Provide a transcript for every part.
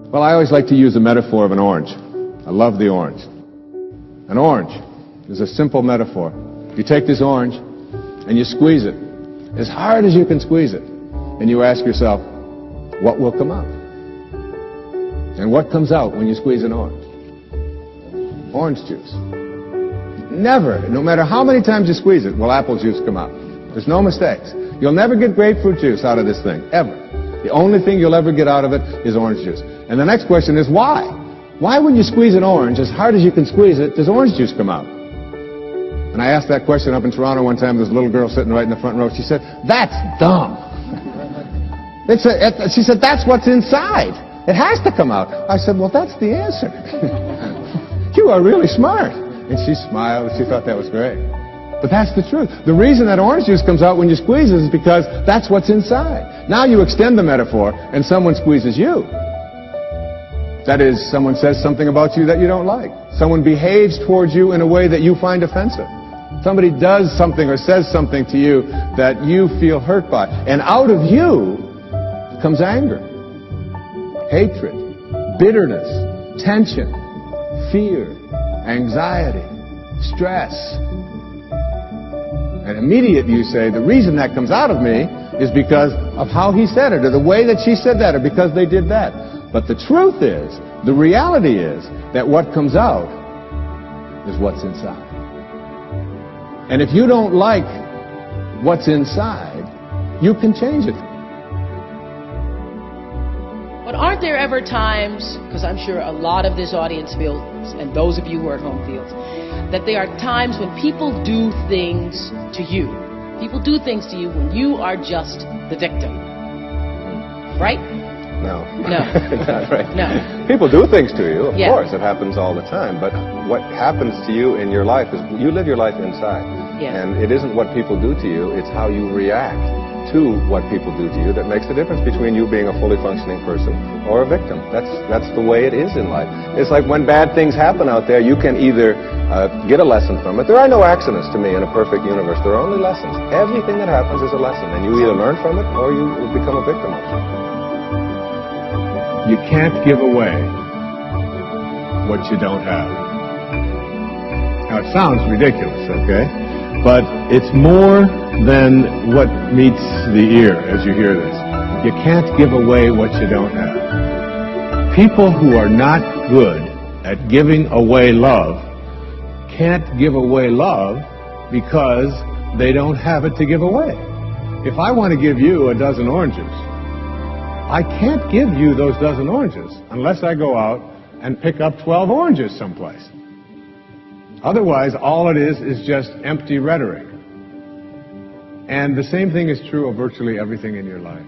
Well, I always like to use the metaphor of an orange. I love the orange. An orange is a simple metaphor. You take this orange and you squeeze it as hard as you can squeeze it, and you ask yourself, what will come out? And what comes out when you squeeze an orange? Orange juice. Never, no matter how many times you squeeze it, will apple juice come out. There's no mistakes. You'll never get grapefruit juice out of this thing, ever. The only thing you'll ever get out of it is orange juice. And the next question is why? Why when you squeeze an orange, as hard as you can squeeze it, does orange juice come out? And I asked that question up in Toronto one time. There's a little girl sitting right in the front row. She said, that's dumb. She said, that's what's inside. It has to come out. I said, well, that's the answer. You are really smart. And she smiled, and she thought that was great. But that's the truth. The reason that orange juice comes out when you squeeze it is because that's what's inside. Now you extend the metaphor, and someone squeezes you. That is, someone says something about you that you don't like. Someone behaves towards you in a way that you find offensive. Somebody does something or says something to you that you feel hurt by. And out of you comes anger, hatred, bitterness, tension, fear, anxiety, stress. And immediately you say, the reason that comes out of me is because of how he said it, or the way that she said that, or because they did that. But the truth is, the reality is, that what comes out is what's inside. And if you don't like what's inside, you can change it. But aren't there ever times, because I'm sure a lot of this audience feels, and those of you who are at home feels, that there are times when people do things to you. People do things to you when you are just the victim. Right? No. No. Not right. No. People do things to you, of Yeah. course. It happens all the time. But what happens to you in your life is you live your life inside. Yeah. And it isn't what people do to you, it's how you react to what people do to you that makes the difference between you being a fully functioning person or a victim. That's the way it is in life. It's like when bad things happen out there, you can either get a lesson from it. There are no accidents to me in a perfect universe. There are only lessons. Everything that happens is a lesson, and you either learn from it or you will become a victim of it. You can't give away what you don't have. Now, it sounds ridiculous, okay? But it's more than what meets the ear as you hear this. You can't give away what you don't have. People who are not good at giving away love can't give away love because they don't have it to give away. If I want to give you a dozen oranges, I can't give you those dozen oranges unless I go out and pick up 12 oranges someplace. Otherwise, all it is just empty rhetoric. And the same thing is true of virtually everything in your life.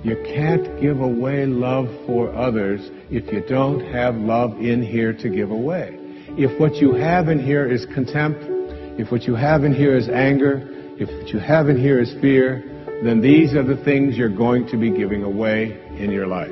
You can't give away love for others if you don't have love in here to give away. If what you have in here is contempt, if what you have in here is anger, if what you have in here is fear, then these are the things you're going to be giving away in your life.